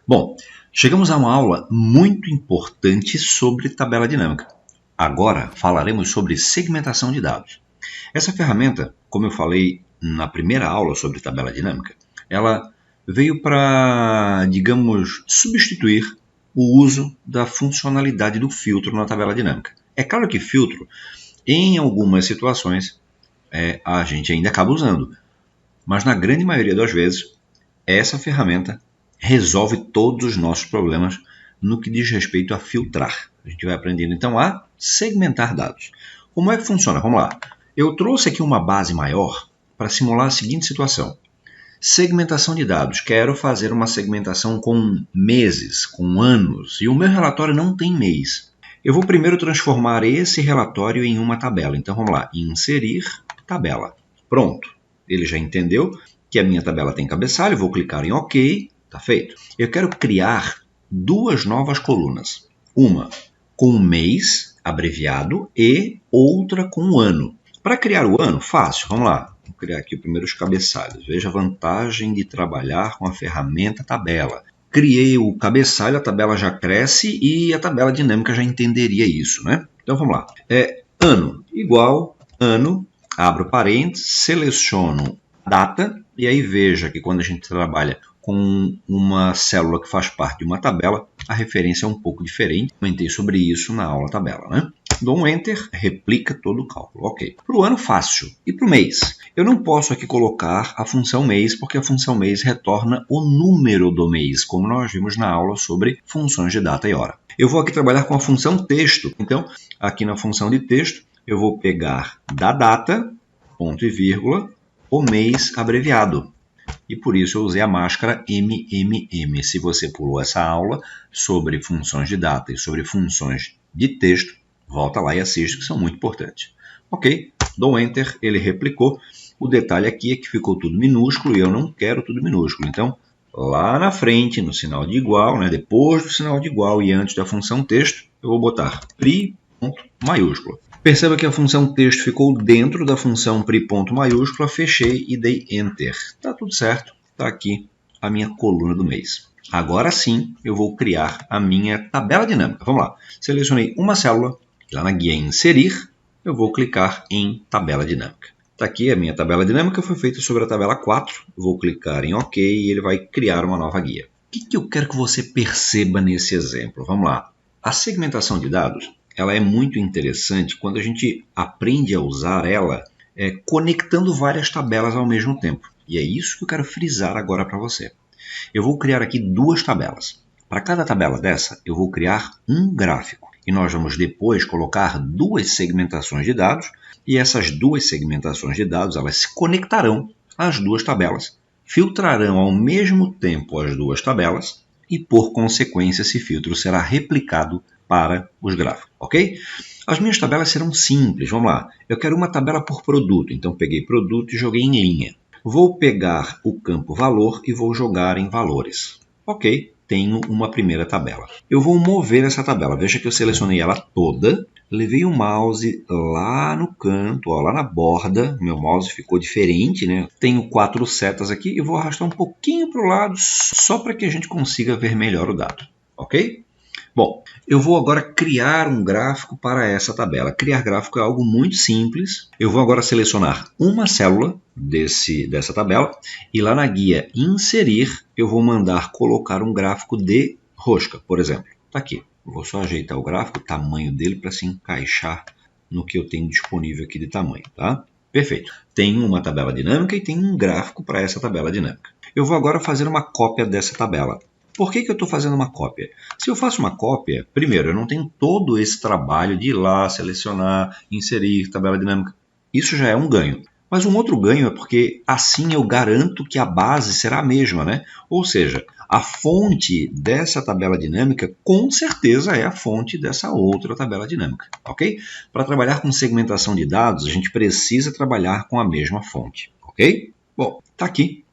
Bom, chegamos a uma aula muito importante sobre tabela dinâmica. Agora falaremos sobre segmentação de dados. Essa ferramenta, como eu falei na primeira aula sobre tabela dinâmica, ela veio para, digamos, substituir o uso da funcionalidade do filtro na tabela dinâmica. É claro que filtro, em algumas situações, a gente ainda acaba usando, mas na grande maioria das vezes, essa ferramenta resolve todos os nossos problemas no que diz respeito a filtrar. A gente vai aprendendo então a segmentar dados. Como é que funciona? Vamos lá. Eu trouxe aqui uma base maior para simular a seguinte situação. Segmentação de dados. Quero fazer uma segmentação com meses, com anos, e o meu relatório não tem mês. Eu vou primeiro transformar esse relatório em uma tabela. Então vamos lá, inserir tabela. Pronto. Ele já entendeu que a minha tabela tem cabeçalho, vou clicar em OK, está feito. Eu quero criar duas novas colunas. Uma com o mês abreviado e outra com o ano. Para criar o ano, fácil, vamos lá. Vou criar aqui primeiro os cabeçalhos. Veja a vantagem de trabalhar com a ferramenta tabela. Criei o cabeçalho, a tabela já cresce e a tabela dinâmica já entenderia isso, né? Então vamos lá. Ano igual ano, abro parênteses, seleciono data e aí veja que quando a gente trabalha com uma célula que faz parte de uma tabela, a referência é um pouco diferente. Comentei sobre isso na aula tabela, né? Dou um Enter, replica todo o cálculo. Ok. Para o ano, fácil. E para o mês? Eu não posso aqui colocar a função mês, porque a função mês retorna o número do mês, como nós vimos na aula sobre funções de data e hora. Eu vou aqui trabalhar com a função texto. Então, aqui na função de texto, eu vou pegar da data, ponto e vírgula, o mês abreviado. E por isso eu usei a máscara MMM. Se você pulou essa aula sobre funções de data e sobre funções de texto, volta lá e assiste, que são muito importantes. Ok, dou Enter, ele replicou. O detalhe aqui é que ficou tudo minúsculo e eu não quero tudo minúsculo. Então, lá na frente, no sinal de igual, né, depois do sinal de igual e antes da função texto, eu vou botar pri ponto maiúsculo. Perceba que a função texto ficou dentro da função pri ponto maiúscula, fechei e dei Enter. Está tudo certo, está aqui a minha coluna do mês. Agora sim, eu vou criar a minha tabela dinâmica. Vamos lá. Selecionei uma célula, lá na guia Inserir, eu vou clicar em Tabela Dinâmica. Está aqui a minha tabela dinâmica, foi feita sobre a tabela 4. Eu vou clicar em OK e ele vai criar uma nova guia. O que eu quero que você perceba nesse exemplo? Vamos lá. A segmentação de dados ela é muito interessante quando a gente aprende a usar ela conectando várias tabelas ao mesmo tempo. E é isso que eu quero frisar agora para você. Eu vou criar aqui duas tabelas. Para cada tabela dessa, eu vou criar um gráfico. E nós vamos depois colocar duas segmentações de dados. E essas duas segmentações de dados, elas se conectarão às duas tabelas, filtrarão ao mesmo tempo as duas tabelas e, por consequência, esse filtro será replicado para os gráficos, ok? As minhas tabelas serão simples, vamos lá. Eu quero uma tabela por produto, então peguei produto e joguei em linha. Vou pegar o campo valor e vou jogar em valores. Ok, tenho uma primeira tabela. Eu vou mover essa tabela, veja que eu selecionei ela toda, levei o mouse lá no canto, ó, lá na borda, meu mouse ficou diferente, né? Tenho 4 setas aqui e vou arrastar um pouquinho para o lado, só para que a gente consiga ver melhor o dado, ok? Bom, eu vou agora criar um gráfico para essa tabela. Criar gráfico é algo muito simples. Eu vou agora selecionar uma célula dessa tabela e lá na guia Inserir eu vou mandar colocar um gráfico de rosca, por exemplo. Está aqui. Eu vou só ajeitar o gráfico, o tamanho dele para se encaixar no que eu tenho disponível aqui de tamanho, tá? Perfeito. Tenho uma tabela dinâmica e tenho um gráfico para essa tabela dinâmica. Eu vou agora fazer uma cópia dessa tabela. Por que eu estou fazendo uma cópia? Se eu faço uma cópia, primeiro, eu não tenho todo esse trabalho de ir lá, selecionar, inserir, tabela dinâmica. Isso já é um ganho. Mas um outro ganho é porque assim eu garanto que a base será a mesma, né? Ou seja, a fonte dessa tabela dinâmica com certeza é a fonte dessa outra tabela dinâmica, ok? Para trabalhar com segmentação de dados, a gente precisa trabalhar com a mesma fonte, ok? Bom, está aqui.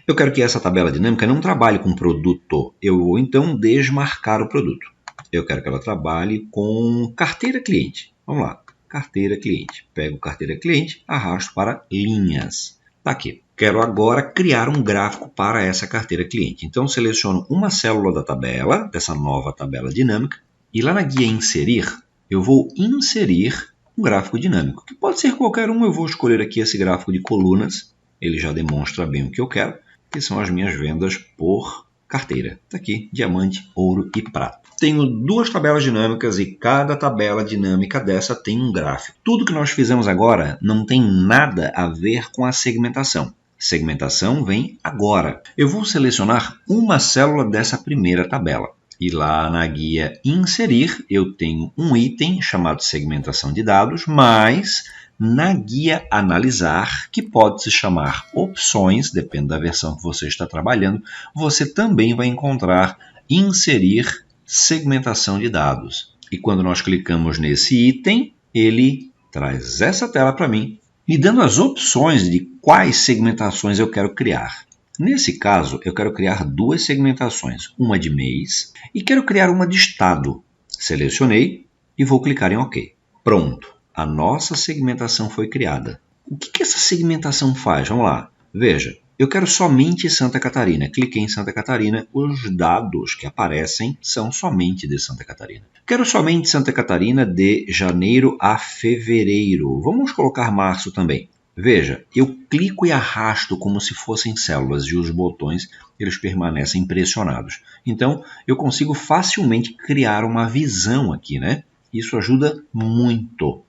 Eu quero que essa tabela dinâmica não trabalhe com produto. Eu vou então desmarcar o produto. Eu quero que ela trabalhe com carteira cliente. Vamos lá. Carteira cliente. Pego carteira cliente, arrasto para linhas. Está aqui. Quero agora criar um gráfico para essa carteira cliente. Então, seleciono uma célula da tabela, dessa nova tabela dinâmica, e lá na guia Inserir, eu vou inserir um gráfico dinâmico, que pode ser qualquer um. Eu vou escolher aqui esse gráfico de colunas, ele já demonstra bem o que eu quero, que são as minhas vendas por carteira. Está aqui, diamante, ouro e prata. Tenho duas tabelas dinâmicas e cada tabela dinâmica dessa tem um gráfico. Tudo que nós fizemos agora não tem nada a ver com a segmentação. Segmentação vem agora. Eu vou selecionar uma célula dessa primeira tabela. E lá na guia Inserir, eu tenho um item chamado Segmentação de Dados, mas na guia Analisar, que pode se chamar Opções, depende da versão que você está trabalhando, você também vai encontrar Inserir Segmentação de Dados. E quando nós clicamos nesse item, ele traz essa tela para mim, me dando as opções de quais segmentações eu quero criar. Nesse caso, eu quero criar duas segmentações, uma de mês e quero criar uma de estado. Selecionei e vou clicar em OK. Pronto, a nossa segmentação foi criada. O que essa segmentação faz? Vamos lá. Veja, eu quero somente Santa Catarina. Cliquei em Santa Catarina, os dados que aparecem são somente de Santa Catarina. Quero somente Santa Catarina de janeiro a fevereiro. Vamos colocar março também. Veja, eu clico e arrasto como se fossem células e os botões eles permanecem pressionados. Então, eu consigo facilmente criar uma visão aqui, né? Isso ajuda muito.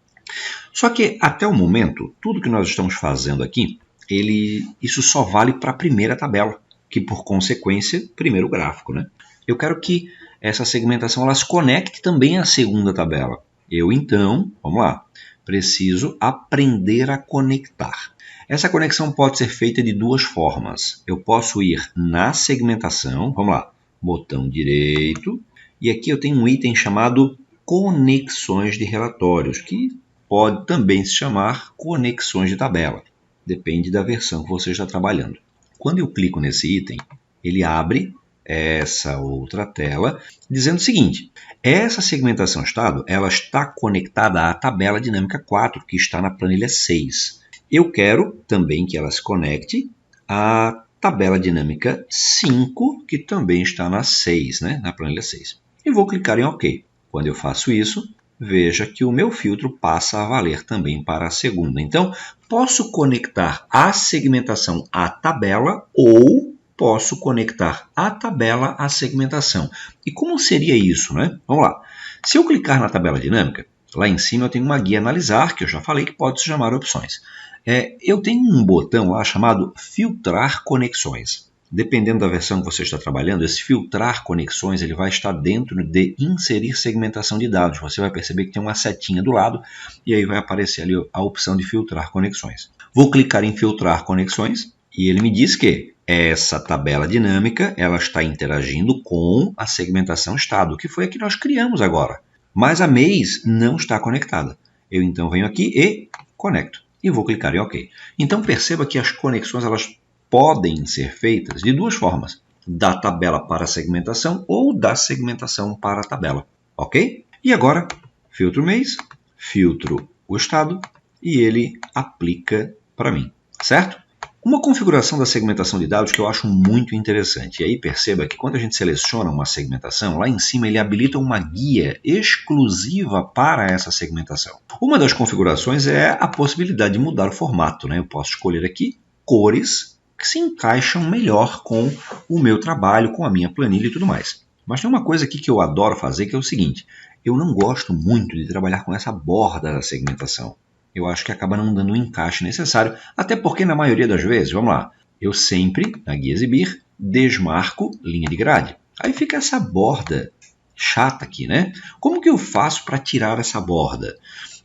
Só que, até o momento, tudo que nós estamos fazendo aqui, isso só vale para a primeira tabela, que, por consequência, primeiro gráfico, né? Eu quero que essa segmentação ela se conecte também à segunda tabela. Então, vamos lá. Preciso aprender a conectar. Essa conexão pode ser feita de duas formas. Eu posso ir na segmentação, vamos lá, botão direito, e aqui eu tenho um item chamado Conexões de Relatórios, que pode também se chamar Conexões de Tabela. Depende da versão que você está trabalhando. Quando eu clico nesse item, ele abre essa outra tela, dizendo o seguinte: essa segmentação estado ela está conectada à tabela dinâmica 4, que está na planilha 6. Eu quero também que ela se conecte à tabela dinâmica 5, que também está na 6, né, na planilha 6. E vou clicar em OK. Quando eu faço isso, veja que o meu filtro passa a valer também para a segunda. Então, posso conectar a segmentação à tabela ou posso conectar a tabela à segmentação. E como seria isso, né? Vamos lá. Se eu clicar na tabela dinâmica, lá em cima eu tenho uma guia Analisar, que eu já falei que pode se chamar Opções. Eu tenho um botão lá chamado Filtrar Conexões. Dependendo da versão que você está trabalhando, esse Filtrar Conexões ele vai estar dentro de Inserir Segmentação de Dados. Você vai perceber que tem uma setinha do lado e aí vai aparecer ali a opção de Filtrar Conexões. Vou clicar em Filtrar Conexões e ele me diz que essa tabela dinâmica ela está interagindo com a segmentação estado, que foi a que nós criamos agora. Mas a mês não está conectada. Eu então venho aqui e conecto. E vou clicar em OK. Então perceba que as conexões elas podem ser feitas de duas formas. Da tabela para a segmentação ou da segmentação para a tabela. Ok? E agora, filtro mês, filtro o estado e ele aplica para mim. Certo? Uma configuração da segmentação de dados que eu acho muito interessante. E aí perceba que quando a gente seleciona uma segmentação, lá em cima ele habilita uma guia exclusiva para essa segmentação. Uma das configurações é a possibilidade de mudar o formato, né? Eu posso escolher aqui cores que se encaixam melhor com o meu trabalho, com a minha planilha e tudo mais. Mas tem uma coisa aqui que eu adoro fazer, que é o seguinte: eu não gosto muito de trabalhar com essa borda da segmentação. Eu acho que acaba não dando o encaixe necessário, até porque na maioria das vezes, vamos lá, eu sempre, na guia Exibir, desmarco linha de grade. Aí fica essa borda chata aqui, né? Como que eu faço para tirar essa borda?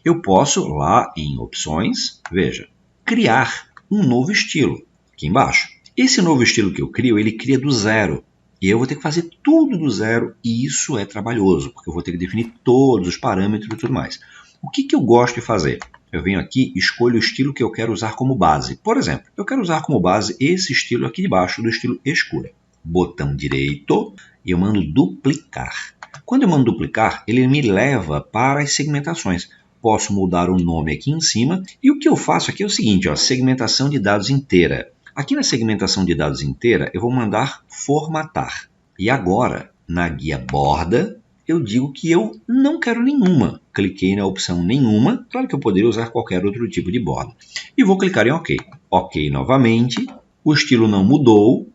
Eu posso, lá em opções, veja, criar um novo estilo, aqui embaixo. Esse novo estilo que eu crio, ele cria do zero. E eu vou ter que fazer tudo do zero, e isso é trabalhoso, porque eu vou ter que definir todos os parâmetros e tudo mais. O que eu gosto de fazer? Eu venho aqui e escolho o estilo que eu quero usar como base. Por exemplo, eu quero usar como base esse estilo aqui de baixo, do estilo escura. Botão direito e eu mando duplicar. Quando eu mando duplicar, ele me leva para as segmentações. Posso mudar o nome aqui em cima. E o que eu faço aqui é o seguinte, ó, segmentação de dados inteira. Aqui na segmentação de dados inteira, eu vou mandar formatar. E agora, na guia borda, eu digo que eu não quero nenhuma. Cliquei na opção nenhuma, claro que eu poderia usar qualquer outro tipo de borda. E vou clicar em OK. OK novamente, o estilo não mudou,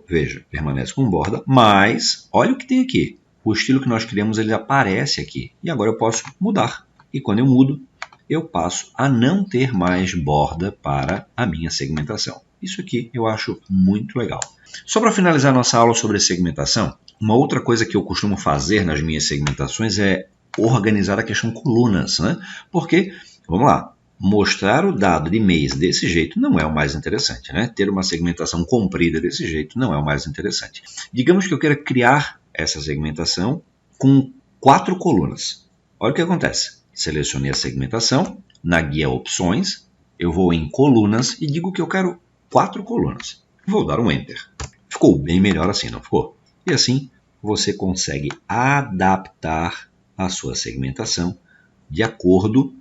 veja, permanece com borda, mas olha o que tem aqui. O estilo que nós criamos, ele aparece aqui. E agora eu posso mudar. E quando eu mudo, eu passo a não ter mais borda para a minha segmentação. Isso aqui eu acho muito legal. Só para finalizar nossa aula sobre segmentação, uma outra coisa que eu costumo fazer nas minhas segmentações é organizar a questão colunas, né? Porque, vamos lá, mostrar o dado de mês desse jeito não é o mais interessante, né? Ter uma segmentação comprida desse jeito não é o mais interessante. Digamos que eu queira criar essa segmentação com 4 colunas. Olha o que acontece. Selecionei a segmentação, na guia opções, eu vou em colunas e digo que eu quero 4 colunas. Vou dar um Enter. Ficou bem melhor assim, não ficou? E assim você consegue adaptar a sua segmentação de acordo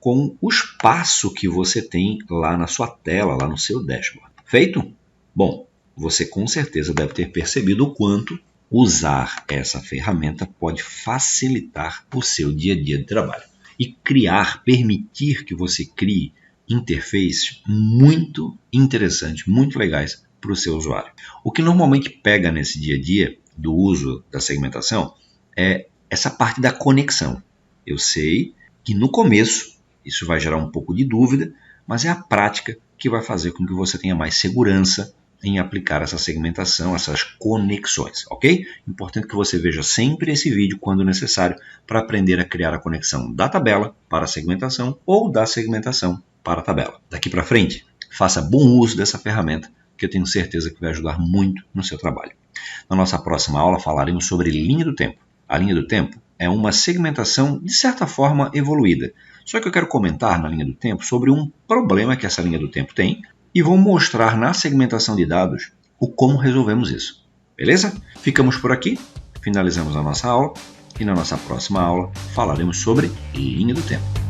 com o espaço que você tem lá na sua tela, lá no seu dashboard. Feito? Bom, você com certeza deve ter percebido o quanto usar essa ferramenta pode facilitar o seu dia a dia de trabalho. E permitir que você crie interfaces muito interessantes, muito legais para o seu usuário. O que normalmente pega nesse dia a dia do uso da segmentação é essa parte da conexão. Eu sei que no começo isso vai gerar um pouco de dúvida, mas é a prática que vai fazer com que você tenha mais segurança em aplicar essa segmentação, essas conexões, ok? Importante que você veja sempre esse vídeo quando necessário para aprender a criar a conexão da tabela para a segmentação ou da segmentação para a tabela. Daqui para frente, faça bom uso dessa ferramenta, que eu tenho certeza que vai ajudar muito no seu trabalho. Na nossa próxima aula falaremos sobre linha do tempo. A linha do tempo é uma segmentação de certa forma evoluída. Só que eu quero comentar na linha do tempo sobre um problema que essa linha do tempo tem e vou mostrar na segmentação de dados o como resolvemos isso. Beleza? Ficamos por aqui, finalizamos a nossa aula e na nossa próxima aula falaremos sobre linha do tempo.